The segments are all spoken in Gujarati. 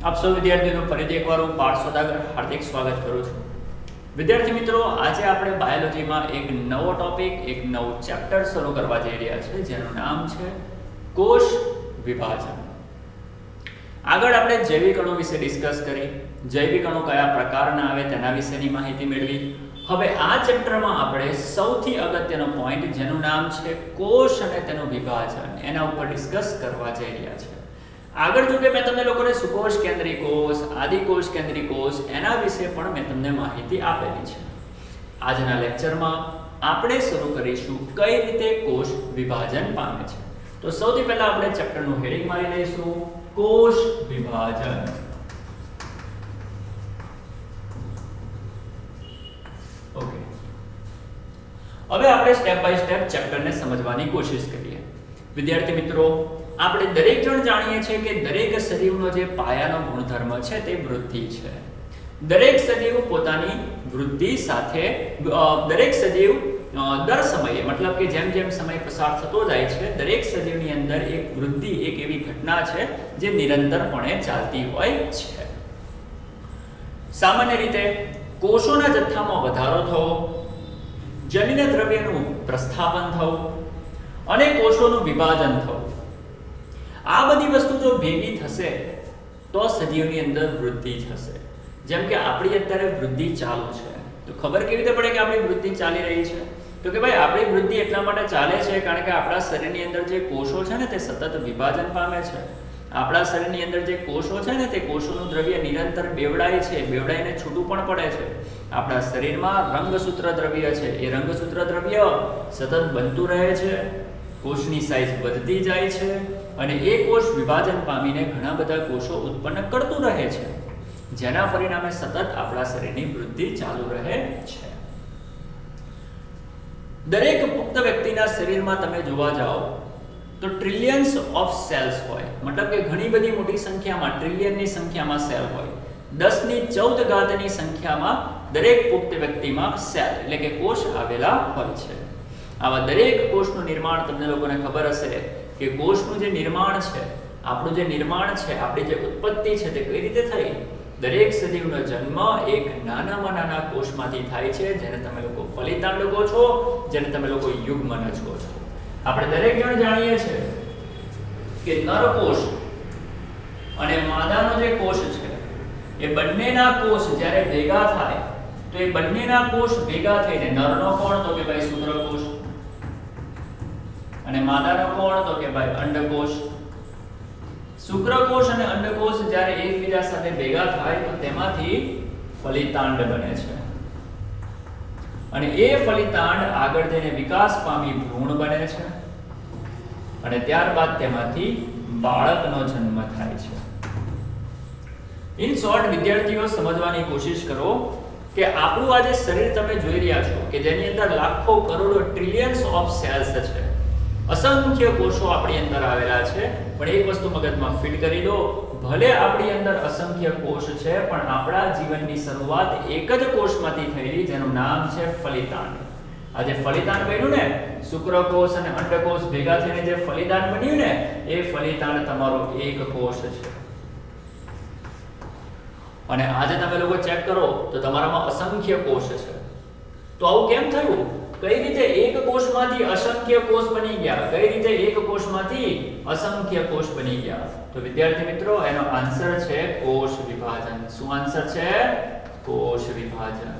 આપ સૌ વિદ્યાર્થીઓનું ફરીથી એકવાર હું પાઠ સોદાગર હાર્દિક સ્વાગત કરું છું. વિદ્યાર્થી મિત્રો, આજે આપણે બાયોલોજીમાં એક નવો ટોપિક, એક નવું ચેપ્ટર શરૂ કરવા જઈ રહ્યા છીએ, જેનું નામ છે કોષ વિભાજન. આગળ આપણે જૈવિક અણુ વિશે ડિસ્કસ કરી, જૈવિક અણુ કયા પ્રકારના આવે તેના વિશેની માહિતી મેળવી. હવે આ ચેપ્ટરમાં આપણે સૌથી અગત્યનો પોઈન્ટ, જેનું નામ છે કોષ અને તેનું વિભાજન, એના ઉપર ડિસ્કસ કરવા જઈ રહ્યા છીએ. આગળ જો કે મેં તમને લોકોને સુકોષ કેન્દ્રી કોષ, આદિકોષ કેન્દ્રી કોષ એના વિશે પણ મેં તમને માહિતી આપેલી છે. આજના લેક્ચરમાં આપણે શરૂ કરીશું કઈ રીતે કોષ વિભાજન પામે છે. તો સૌથી પહેલા આપણે ચેપ્ટરનું હેડિંગ મારી લઈશું, કોષ વિભાજન. ઓકે, હવે આપણે સ્ટેપ બાય સ્ટેપ ચેપ્ટરને સમજવાની કોશિશ કરીએ. વિદ્યાર્થી મિત્રો, આપણે દરેક જણ જાણીએ છીએ કે દરેક સજીવનો જે પાયાનો ગુણધર્મ છે તે વૃદ્ધિ છે. દરેક સજીવ પોતાની વૃદ્ધિ સાથે, દરેક સજીવ દર સમયે, મતલબ કે જેમ જેમ સમય પસાર થતો જાય છે, દરેક સજીવની અંદર એક વૃદ્ધિ, એક એવી ઘટના છે જે નિરંતરપણે ચાલતી હોય છે. સામાન્ય રીતે કોષોના જથ્થામાં વધારો થવો, જનીન દ્રવ્યનું પ્રસ્થાપન થવું અને કોષોનું વિભાજન થવું, આ બધી વસ્તુ જો ભેગી થશે તો સજીવની અંદર વૃદ્ધિ થશે. જેમ કે આપણી અત્યારે વૃદ્ધિ ચાલુ છે, તો ખબર કેવી રીતે પડે કે આપણી વૃદ્ધિ ચાલી રહી છે? તો કે ભાઈ, આપણી વૃદ્ધિ એટલા માટે ચાલે છે કારણ કે આપણા શરીરની અંદર જે કોષો છે ને તે સતત વિભાજન પામે છે. આપણા શરીરની અંદર જે કોષો છે ને તે કોષોનું દ્રવ્ય નિરંતર બેવડાય છે, બેવડાઈને છૂટું પણ પડે છે. આપણા શરીરમાં રંગસૂત્ર દ્રવ્ય છે, એ રંગસૂત્ર દ્રવ્ય સતત બનતું રહે છે, કોષની સાઈઝ વધતી જાય છે અને એ કોષ વિભાજન પામીને ઘણા બધા કોષો ઉત્પન્ન કરતું રહે છે, જેના પરિણામે સતત આપણા શરીરની વૃદ્ધિ ચાલુ રહે છે. દરેક પુખ્ત વ્યક્તિના શરીરમાં તમે જોવા જાઓ તો ટ્રિલિયન્સ ઓફ સેલ્સ હોય, મતલબ કે ઘણી બધી મોટી સંખ્યામાં, ટ્રિલિયનની સંખ્યામાં સેલ હોય. 10⁻14 સંખ્યામાં દરેક પુખ્ત વ્યક્તિમાં સેલ એટલે કે કોષ આવેલા હોય છે. આવા દરેક કોષનું નિર્માણ, તમને લોકોને ખબર હશે કે કોષનું જે નિર્માણ છે, આપણું જે નિર્માણ છે, આપણી જે ઉત્પત્તિ છે તે કઈ રીતે થઈ? દરેક સજીવનો જન્મ એક નાનામાં નાના કોષમાંથી થાય છે, જેને તમે લોકો ફલિતાંડ કહો છો, જેને તમે લોકો યુગ્મનજ કહો છો. આપણે દરેક જણ જાણીએ છીએ કે નર કોષ અને માદાનો જે કોષ છે, એ બંનેના કોષ જ્યારે ભેગા થાય તો એ બંનેના કોષ ભેગા થઈને, નરનો કોણ? તો કે ભાઈ શુક્રકોષ, અને માદાનો કોણ? તો કે ભાઈ અંડકોષ. શુક્રકોષ અને અંડકોષ જ્યારે એકબીજા સાથે ભેગા થાય તો તેમાંથી ફલિતાંડ બને છે, અને એ ફલિતાંડ આગળ જઈને વિકાસ પામી ભ્રૂણ બને છે, અને ત્યારબાદ તેમાંથી બાળકનો જન્મ થાય છે. ઇન શોર્ટ, વિદ્યાર્થીઓ સમજવાની કોશિશ કરો કે આપણું આ જે શરીર તમે જોઈ રહ્યા છો કે જેની અંદર લાખો, કરોડો, ટ્રિલિયન્સ ઓફ સેલ્સ છે, અસંખ્ય કોષો આપણી અંદર આવેલા છે, પણ એક વસ્તુ મગજમાં ફિટ કરી દો, ભલે આપણી અંદર અસંખ્ય કોષ છે, પણ આપણા જીવનની શરૂઆત એક જ કોષમાંથી થયેલી, જેનું નામ છે ફલિતાંડ. આ જે ફલિતાંડ બન્યું ને, શુક્રકોષ અને અંડકોષ ભેગા થઈને જે ફલિતાંડ બન્યું ને, એ ફલિતાંડ તમારો એક કોષ છે. અને આજે તમે લોકો ચેક કરો તો તમારામાં અસંખ્ય કોષ છે. તો આવું કેમ થયું? કઈ રીતે એક કોષમાંથી અસંખ્ય કોષ બની ગયા? કઈ રીતે એક કોષમાંથી અસંખ્ય કોષ બની ગયા? તો વિદ્યાર્થી મિત્રો, એનો આન્સર છે કોષ વિભાજન. શું આન્સર છે? કોષ વિભાજન,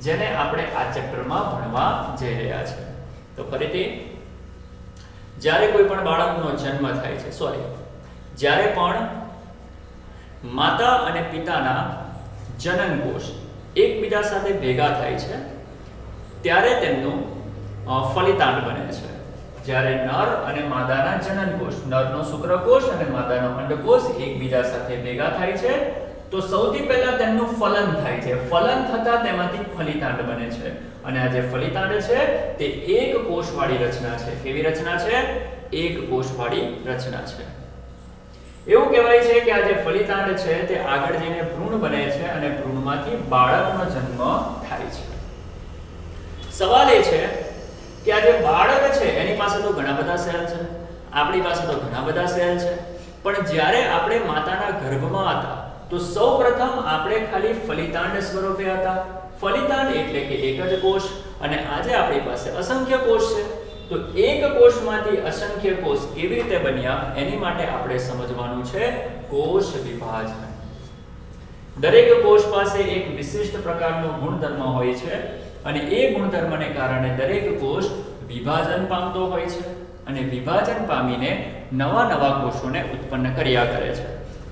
જેને આપણે આ ચેપ્ટરમાં ભણવા જઈ રહ્યા છીએ. તો ફરીથી, જ્યારે કોઈ પણ બાળકનો જન્મ થાય છે, જ્યારે પણ માતા અને પિતાના જનન કોષ એકબીજા સાથે ભેગા થાય છે ત્યારે તેમનું ફલિતાંડ બને છે. જ્યારે નર અને માદાના જનન કોષ, નરનો શુક્રકોષ અને માદાનો અંડકોષ એકબીજા સાથે ભેગા થાય છે તો સૌથી પહેલા તેમનું ફલન થાય છે. ફલન થતા તેમાંથી ફલિતાંડ બને છે, અને આ જે ફલિતાંડ છે તે એક કોષવાળી રચના છે. કેવી રચના છે? એક કોષવાળી રચના છે. એવું કહેવાય છે કે આ જે ફલિતાંડ છે તે આગળ જઈને ભ્રૂણ બને છે, અને ભ્રૂણમાંથી બાળકનો જન્મ થાય છે. સવાલ એ છે કે આ જે બાળક છે એની પાસે તો ઘણા બધા સેલ છે, આપણી પાસે તો ઘણા બધા સેલ છે, પણ જ્યારે આપણે માતાના ગર્ભમાં હતા તો સૌપ્રથમ આપણે ખાલી ફલિતાંડ સ્વરૂપે હતા. ફલિતાંડ એટલે કે એક જ કોષ, અને આજે આપણી પાસે અસંખ્ય કોષ છે. તો એક કોષમાંથી અસંખ્ય કોષ કેવી રીતે બન્યા એની માટે આપણે સમજવાનું છે કોષ વિભાજન. દરેક કોષ પાસે એક વિશિષ્ટ પ્રકારનો ગુણધર્મ હોય છે અને એ ગુણધર્મને કારણે દરેક કોષ વિભાજન પામતો હોય છે અને વિભાજન પામીને નવા નવા કોષોને ઉત્પન્ન કર્યા કરે છે.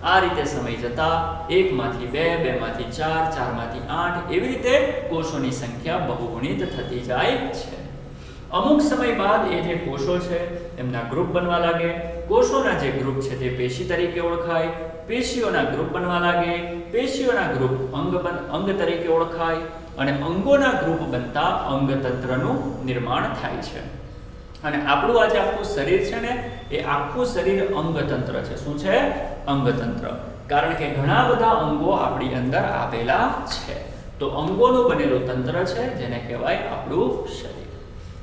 આ રીતે સમય જતા 1 માંથી 2, 2 માંથી 4, 4 માંથી 8 એવી રીતે કોષોની સંખ્યા બહુગુણિત થતી જાય છે. અમુક સમય બાદ એ જે કોષો છે એમના ગ્રુપ બનવા લાગે. કોષોના જે ગ્રુપ છે તે પેશી તરીકે ઓળખાય. પેશીઓના ગ્રુપ બનવા લાગે. પેશીઓના ગ્રુપ અંગ તરીકે ઓળખાય અને અંગોના ગ્રુપ બનતા અંગતંત્રનું નિર્માણ થાય છે. અને આપણું આજે આખું શરીર છે ને એ આખું શરીર અંગતંત્ર છે. શું છે? અંગતંત્ર. કારણ કે ઘણા બધા અંગો આપણી અંદર આવેલા છે. તો અંગોનું બનેલું તંત્ર છે જેને કહેવાય આપણું શરીર.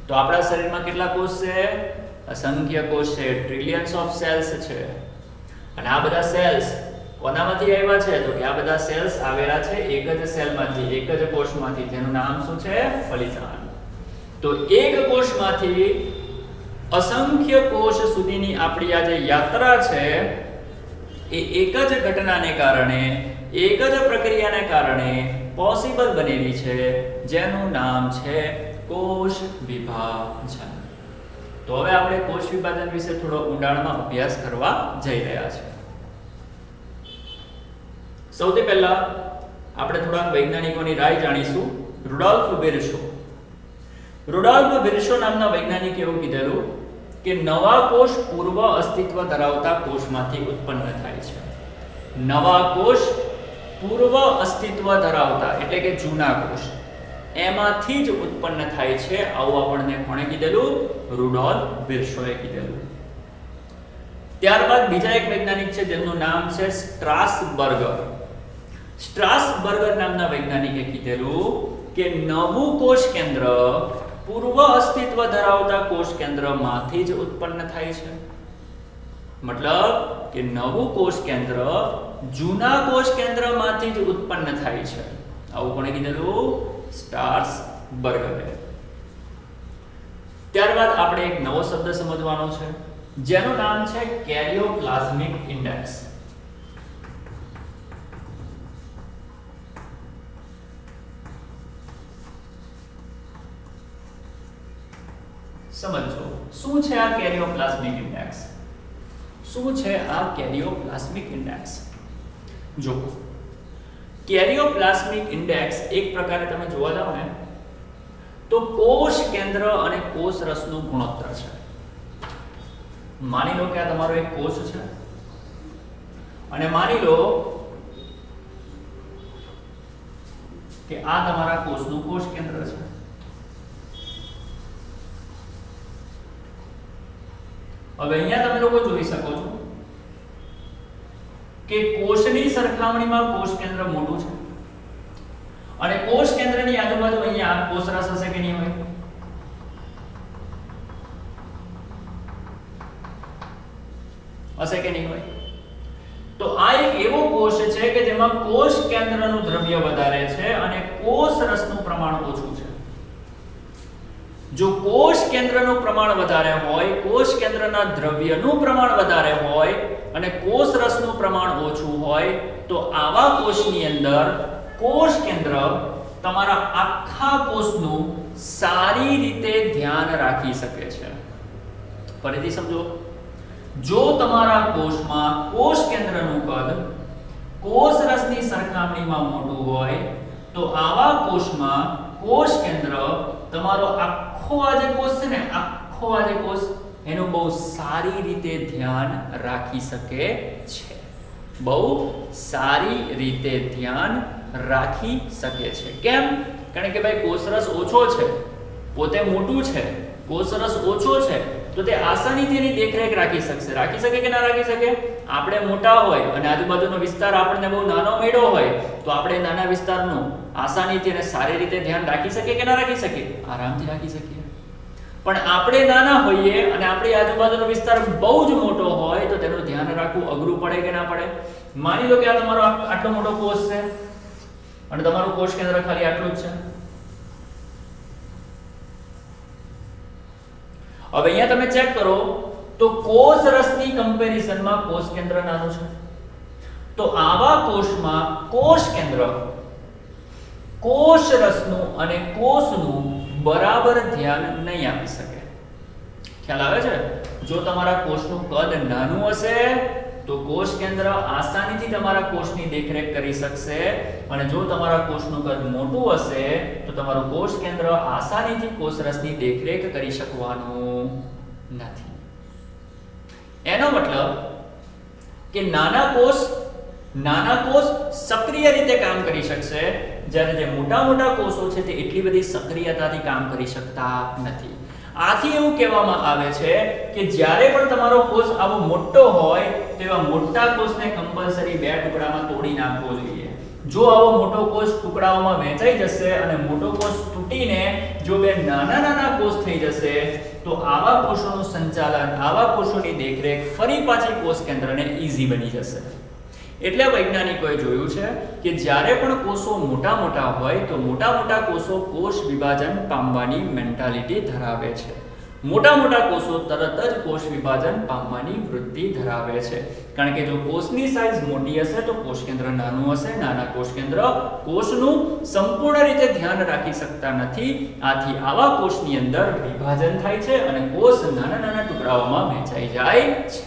તો આપણા શરીરમાં કેટલા કોષ છે? અસંખ્ય કોષ છે. ટ્રિલિયન્સ ઓફ સેલ્સ છે. અને આ બધા સેલ્સ કોનામાંથી આવ્યા છે? તો કે આ બધા સેલ્સ આવેલા છે એક જ સેલમાંથી, એક જ કોષમાંથી, જેનું નામ શું છે? ફલિતાંડ. તો એક કોષમાંથી અસંખ્ય કોષ સુધીની આપણી આ જે યાત્રા છે એ એક જ ઘટનાને કારણે, એક જ પ્રક્રિયાને કારણે પોસિબલ બનેલી છે, જેનું નામ છે કોષ વિભાજન. તો હવે આપણે કોષ વિભાજન વિશે થોડો ઊંડાણમાં અભ્યાસ કરવા જઈ રહ્યા છીએ. સૌથી પહેલા આપણે થોડાક વૈજ્ઞાનિકોની રાય જાણીશું. રુડોલ્ફ વિર્શો. રુડોલ્ફ વિર્શો નામના વૈજ્ઞાનિકે એવું કીધેલું કે નવા કોષ પૂર્વ અસ્તિત્વ ધરાવતા કોષમાંથી ઉત્પન્ન થાય છે. નવા કોષ પૂર્વ અસ્તિત્વ ધરાવતા એટલે કે જૂના કોષ એમાંથી જ ઉત્પન્ન થાય છે. આવું આપણને કોણે કીધેલું? રુડોલ્ફ વિર્શોએ કીધેલું. ત્યારબાદ બીજા એક વૈજ્ઞાનિક છે જેમનું નામ છે સ્ટ્રાસબર્ગર. સ્ટ્રાસબર્ગર નામના વૈજ્ઞાનિકે કીધેલું કે નવું કોષ કેન્દ્ર પૂર્વ અસ્તિત્વ ધરાવતા કોષ કેન્દ્રમાંથી જ ઉત્પન્ન થાય છે. મતલબ કે નવું કોષ કેન્દ્ર જૂના કોષ કેન્દ્રમાંથી જ ઉત્પન્ન થાય છે. આવું કોણે કીધેલું? સ્ટ્રાસબર્ગરે. ત્યારબાદ આપણે એક નવો શબ્દ સમજવાનો છે જેનું નામ છે કેરિયોપ્લાઝમિક ઇન્ડેક્સ. સમજો શું છે આ કેરિયોપ્લાઝમિક ઇન્ડેક્સ? શું છે આ કેરિયોપ્લાઝમિક ઇન્ડેક્સ? જો કેરિયોપ્લાઝમિક ઇન્ડેક્સ એક પ્રકારે તમે જોવા જાવ ને તો કોષ કેન્દ્ર અને કોષ રસનું ગુણોત્તર છે. માની લો કે આ તમારો એક કોષ છે અને માની લો કે આ તમારા કોષનું કોષ કેન્દ્ર છે. હવે અહીંયા તમે લોકો જોઈ શકો છો કે કોષની સરખામણીમાં કોષ કેન્દ્ર મોટું છે અને કોષ કેન્દ્રની આજુબાજુ અહીંયા કોષરસ હશે કે નહીં હોય? હશે કે નહીં હોય? તો આ એક એવો કોષ છે કે જેમાં કોષ કેન્દ્રનું દ્રવ્ય વધારે છે અને કોષ રસનું પ્રમાણ ઓછું છે. જો કોષ કેન્દ્રનું પ્રમાણ વધારે હોય, કોષ કેન્દ્રના દ્રવ્યનું પ્રમાણ વધારે હોય અને કોષ રસનું પ્રમાણ ઓછું હોય તો આવા કોષની અંદર કોષ કેન્દ્ર તમારા આખા કોષનું સારી રીતે ધ્યાન રાખી શકે છે. ફરીથી સમજો. જો તમારા કોષમાં કોષ કેન્દ્રનું કદ કોષ રસની સરખામણીમાં મોટું હોય તો આવા કોષમાં કોષ કેન્દ્ર તમારો આખો આ જે કોષ છે ને, આખો આ જે કોષ એનું બહુ સારી રીતે ધ્યાન રાખી શકે છે. બહુ સારી રીતે ધ્યાન રાખી શકે છે. કેમ? કારણ કે ભાઈ કોષરસ ઓછો છે, પોતે મોટું છે, કોષરસ ઓછો છે તો તે આસાનીથી એની દેખરેખ રાખી શકશે. રાખી શકે કે ના રાખી શકે? આપણે મોટા હોય અને આજુબાજુનો વિસ્તાર આપણને બહુ નાનો મળ્યો હોય તો આપણે નાના વિસ્તારનું આસાનીથી અને સારી રીતે ધ્યાન રાખી શકીએ કે ના રાખી શકીએ? આરામથી રાખી શકીએ. પણ આપણે નાના હોઈએ અને આપણી આજુબાજુનો વિસ્તાર બહુ જ મોટો હોય તો તેનું ધ્યાન ધ્યાન રાખવું અઘરું પડે કે ના પડે? માની લો કે આ તમારો આટલો મોટો કોષ છે અને તમારું કોષ કેન્દ્ર ખાલી આટલું જ છે. હવે અહીંયા તમે ચેક કરો તો કોષ રસની કમ્પેરિઝનમાં કોષ કેન્દ્ર નાનું છે. તો આવા કોષમાં કોષ કેન્દ્ર કોષ રસનું અને કોષનું બરાબર ધ્યાન નહીં આપી શકે. ખ્યાલ આવે છે? જો તમારા કોષનું કદ નાનું હશે તો કોષ કેન્દ્ર આસાનીથી તમારા કોષની દેખરેખ કરી શકશે, અને જો તમારા કોષનું કદ મોટું હશે તો તમારું કોષ કેન્દ્ર આસાનીથી કોષ રસની દેખરેખ કરી શકવાનું નથી. એનો મતલબ કે નાના કોષ સક્રિય રીતે કામ કરી શકશે, જ્યારે જે મોટા કોષો છે તે એટલી બધી સક્રિયતાથી કામ કરી શકતા નથી. આથી એવું કહેવામાં આવે છે કે જ્યારે પણ તમારો કોષ આવો મોટો હોય તેવા મોટા કોષને કમ્પલસરી બે ટુકડામાં તોડી નાખવો જોઈએ. જો આવો મોટો કોષ ટુકડાઓમાં વહેંચાઈ જશે અને મોટો કોષ તૂટીને જો બે નાના કોષ થઈ જશે તો આવા કોષોનું સંચાલન, આવા કોષોની દેખરેખ ફરી પાછી કોષ કેન્દ્રને ઈઝી બની જશે. એટલે વૈજ્ઞાનિકોએ જોયું છે કે જ્યારે પણ કોષો મોટા હોય તો મોટા કોષો કોષ વિભાજન પામવાની મેન્ટાલિટી ધરાવે છે. મોટા કોષો તરત જ કોષ વિભાજન પામવાની વૃત્તિ ધરાવે છે, કારણ કે જો કોષની સાઈઝ મોટી હશે તો કોષ કેન્દ્ર નાનું હશે. નાના કોષ કેન્દ્ર કોષનું સંપૂર્ણ રીતે ધ્યાન રાખી શકતા નથી. આથી આવા કોષની અંદર વિભાજન થાય છે અને કોષ નાના ટુકડાઓમાં વહેંચાઈ જાય છે.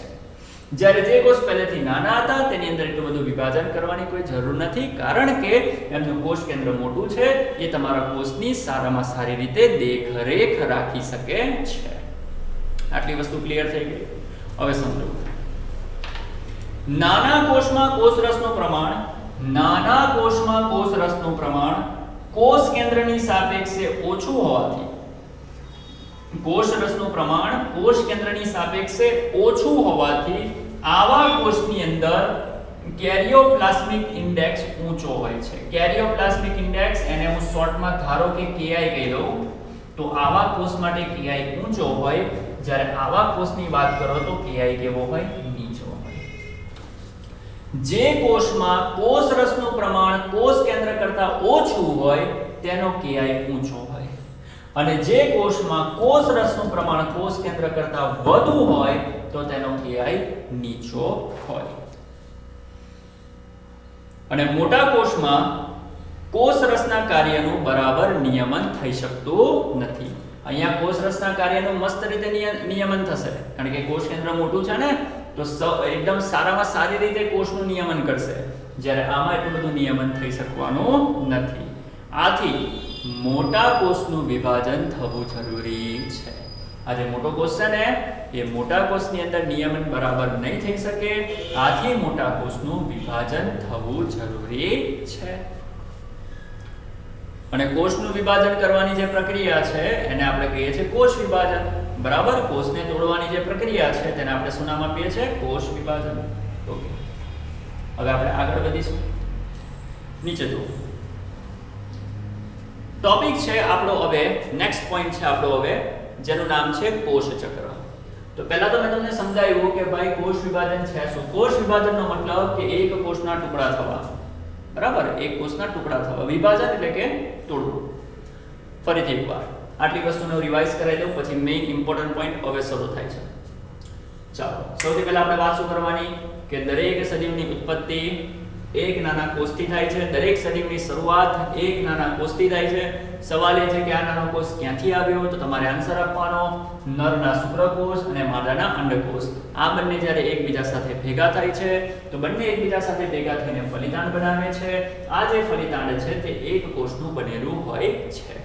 જ્યારે જે કોષ પહેલેથી નાના હતા તેની અંદર એટલું બધું વિભાજન કરવાની કોઈ જરૂર નથી, કારણ કે એમનું કોષ કેન્દ્ર મોટું છે. એ તમારા કોષની સારામાં સારી રીતે દેખરેખ રાખી શકે છે. આટલી વસ્તુ ક્લિયર થઈ ગઈ. હવે સમજો, નાના કોષમાં કોષ રસનું પ્રમાણ કોષ કેન્દ્રની સાપેક્ષે ઓછું હોવાથી આવા કોષની અંદર કેરિયોપ્લાસ્મિક ઇન્ડેક્સ ઊંચો હોય છે. કેરિયોપ્લાસ્મિક ઇન્ડેક્સ એને હું શોર્ટમાં ધારો કે KI કહી લઉં, તો આવા કોષ માટે KI ઊંચો હોય, જ્યારે આવા કોષની વાત કરો તો KI કેવો હોય? નીચો હોય. જે કોષમાં કોષ રસનું પ્રમાણ કોષ કેન્દ્ર કરતા ઓછું હોય તેનો KI ઊંચો હોય, અને જે કોષમાં કોષ રસનું પ્રમાણ કોષ કેન્દ્ર કરતા વધુ હોય તો તેનો KI નીચો હોય. અને મોટા કોષમાં કોષ રસના કાર્યનું બરાબર નિયમન થઈ શકતું નથી. અહીંયા કોષ રસના કાર્યનું મસ્ત રીતે નિયમન થશે, કારણ કે કોષ કેન્દ્ર મોટું છે ને, તો એકદમ સારામાં સારી રીતે કોષનું નિયમન કરશે, જ્યારે આમાં એટલું બધું નિયમન થઈ શકવાનું નથી. આથી મોટા કોષનું વિભાજન થવું જરૂરી છે. આ જે મોટો કોષ છે ને, એ મોટા કોષની અંદર નિયમન બરાબર નહીં થઈ શકે. આથી મોટા કોષનું વિભાજન થવું જરૂરી છે. અને કોષનું વિભાજન કરવાની જે પ્રક્રિયા છે એને આપણે કહીએ છીએ કોષ વિભાજન. બરાબર? કોષને તોડવાની જે પ્રક્રિયા છે તેને આપણે શું નામ આપીએ છીએ? કોષ વિભાજન. ઓકે, હવે આપણે આગળ વધીશું. નીચે જુઓ, ટોપિક છે આપણો હવે, નેક્સ્ટ પોઈન્ટ છે આપણો હવે, જેનું નામ છે કોષ ચક્ર. તો પહેલા તો મેં તમને સમજાવ્યું કે ભાઈ કોષ વિભાજન છે શું. કોષ વિભાજનનો મતલબ કે એક કોષના ટુકડા થવા. બરાબર? એક કોષના ટુકડા થવા. વિભાજન એટલે કે તોડવું. ફરીથી એકવાર આટલી વસ્તુને રિવાઇઝ કરાવી દઉં, પછી મેઇન ઇમ્પોર્ટન્ટ પોઈન્ટ હવે શરૂ થાય છે. ચાલો, સૌથી પહેલા આપણે વાત શું કરવાની કે દરેક સજીવની ઉત્પત્તિ એક નાના કોષથી થાય છે. દરેક સજીવની શરૂઆત એક નાના કોષથી થાય છે. સવાલ એ છે કે આ નાનો કોષ ક્યાંથી આવ્યો? તો તમારે આન્સર આપવાનો નરના શુક્રકોષ અને માદાના અંડકોષ. આ બંને જ્યારે એકબીજા સાથે ભેગા થાય છે તો બંને એકબીજા સાથે ભેગા થઈને ફલિતાંડ બનાવે છે. આ જે ફલિતાંડ છે તે એક કોષનું બનેલું હોય છે.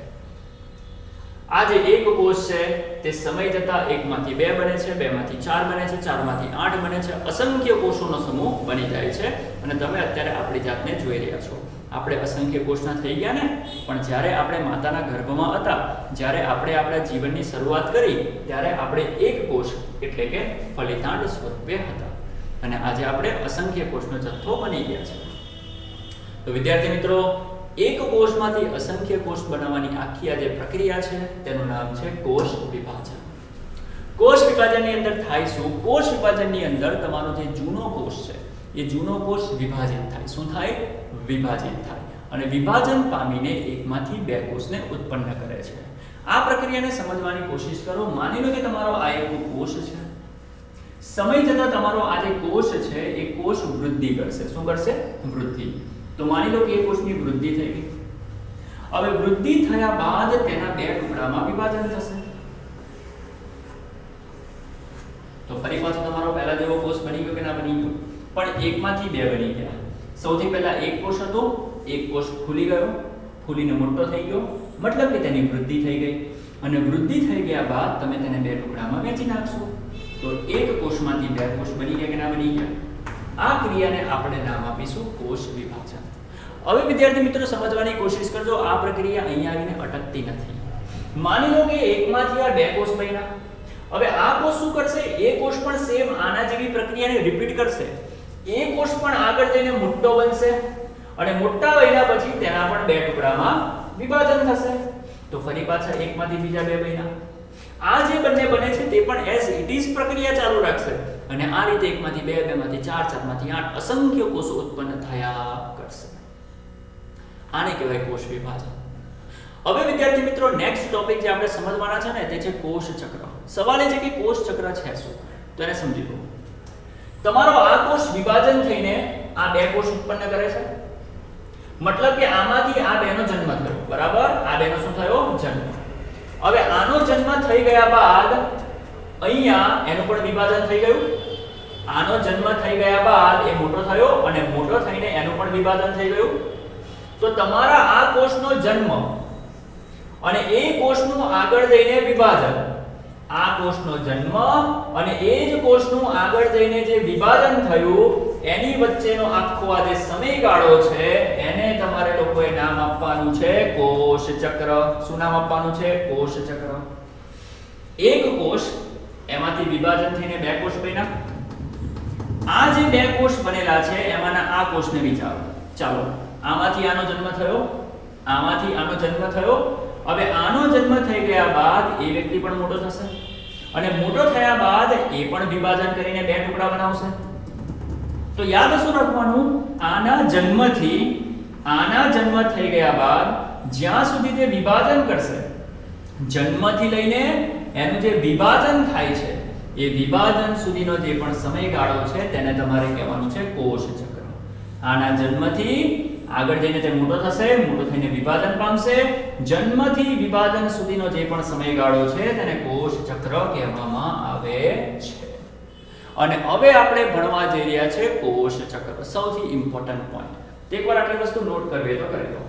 આ જે એક કોષ છે તે સમય જતા 1 માંથી 2 બને છે, 2 માંથી 4 બને છે, 4 માંથી 8 બને છે. અસંખ્ય કોષોનો સમૂહ બની જાય છે. અને તમે અત્યારે આપણી જાતને જોઈ રહ્યા છો. આપણે અસંખ્ય કોષના થઈ ગયા ને, પણ જ્યારે આપણે માતાના ગર્ભમાં હતા, જ્યારે આપણે આપણા જીવનની શરૂઆત કરી, ત્યારે આપણે એક કોષ એટલે કે ફલિતાંડ સ્વરૂપે હતા, અને આજે આપણે અસંખ્ય કોષનો જથ્થો બની ગયા છે. તો વિદ્યાર્થી મિત્રો, એક કોષમાંથી અસંખ્ય કોષ બનાવવાની આખી આ જે પ્રક્રિયા છે તેનું નામ છે કોષ વિભાજન. કોષ વિભાજનની અંદર થાય શું? કોષ વિભાજનની અંદર તમારો જે જૂનો કોષ છે એ જૂનો કોષ વિભાજિત થાય. શું થાય? વિભાજિત થાય. અને વિભાજન પામીને એકમાંથી બે કોષને ઉત્પન્ન કરે છે. આ પ્રક્રિયાને સમજવાની કોશિશ કરો. માની લો કે તમારો આ એક કોષ છે. સમય જતાં તમારો આ જે કોષ છે એ કોષ વૃદ્ધિ કરશે. શું કરશે? વૃદ્ધિ. તો માની લો કે એ કોષની વૃદ્ધિ થઈ ગઈ. હવે વૃદ્ધિ થયા બાદ તેના બે ટુકડામાં વિભાજન થશે. તો ફરી પાછો તમારો પહેલા જેવો કોષ બની ગયો કે ના બની ગયો? પણ એકમાંથી બે બની ગયા. સૌથી પહેલા એક કોષ હતો, એક કોષ ફૂલી ગયો, ફૂલીને મોટો થઈ ગયો, મતલબ કે તેની વૃદ્ધિ થઈ ગઈ. અને વૃદ્ધિ થઈ ગયા બાદ તમે તેને બે ટુકડામાં વહેંચી નાખશો. તો એક કોષમાંથી બે કોષ બની ગયા કે ના બની ગયા? આ ક્રિયાને આપણે નામ આપીશું કોષ વિભાજન. હવે વિદ્યાર્થી મિત્રો સમજવાની કોશિશ કરજો. આ પ્રક્રિયા અહીંયા આવીને અટકતી નથી. માની લો કે એકમાંથી આ બે કોષ બન્યા. હવે આ કોષ શું કરશે? એ કોષ પણ સેમ આના જેવી પ્રક્રિયાને રિપીટ કરશે. એ કોષ પણ આગળ જઈને મોટો બનશે અને મોટા બન્યા પછી તેના પણ બે ટુકડામાં વિભાજન થશે. તો ફરી પાછા એકમાંથી બીજા બે બન્યા. આ જે બંને બને છે તે પણ એઝ ઇટ ઇઝ પ્રક્રિયા ચાલુ રાખશે અને આ રીતે એકમાંથી બે, બેમાંથી ચાર, ચારમાંથી આઠ અસંખ્ય કોષો ઉત્પન્ન થયા કરશે. આને કહેવાય કોષ વિભાજન. હવે વિદ્યાર્થી મિત્રો નેક્સ્ટ ટોપિક જે આપણે સમજવાના છે ને તે છે કોષ ચક્ર. સવાલ એ છે કે કોષ ચક્ર છે શું? તો એને સમજી લો. તમારો આ કોષ વિભાજન થઈને આ બે કોષ ઉત્પન્ન કરે છે. મતલબ કે આમાંથી આ બેનો જન્મ થયો. બરાબર? આ બેનો શું થયો? જન્મ. હવે આનો જન્મ થઈ ગયા બાદ અહીંયા એનું પણ વિભાજન થઈ ગયું. આનો જન્મ થઈ ગયા બાદ એ મોટો થયો અને મોટો થઈને એનું પણ વિભાજન થઈ ગયું. તો તમારા આ કોષનો જન્મ અને એ કોષનું આગળ જઈને વિભાજન, આ કોષનો જન્મ અને એ જ કોષનું આગળ જઈને જે વિભાજન થયું એની વચ્ચેનો આખો આ જે સમયગાળો છે એને તમારે લોકોએ નામ આપવાનું છે કોષ ચક્ર. શું નામ આપવાનું છે? કોષ ચક્ર. એક કોષ એમાંથી વિભાજન થઈને બે કોષ બન્યા. આ જે બે કોષ બનેલા છે એમાંના આ કોષને વિચારો. ચાલો, આમાંથી આનો જન્મ થયો, આમાંથી આનો જન્મ થયો. હવે આનો જન્મ થઈ ગયા બાદ એ વ્યક્તિ પણ મોટો થશે અને મોટો થયા બાદ એ પણ વિભાજન કરીને બે ટુકડા બનાવશે. તો યાદ શું રાખવાનું? આના જન્મ થઈ ગયા બાદ જ્યાં સુધી તે વિભાજન કરશે, જન્મથી લઈને એનું જે વિભાજન થાય છે એ વિભાજન સુધીનો જે પણ સમયગાળો છે તેને તમારે કહેવાનું છે કોષ ચક્ર. આના જન્મથી આગળ જઈને તે મોટો થશે, મોટો થઈને વિભાજન પામશે, જન્મથી વિભાજન સુધીનો જે પણ સમયગાળો છે તેને કોષ ચક્ર કહેવામાં આવે છે. અને હવે આપણે ભણવા જઈ રહ્યા છે કોષ ચક્ર. સૌથી ઇમ્પોર્ટન્ટ પોઈન્ટ. એકવાર આટલી વસ્તુ નોટ કરવી તો કરી લો.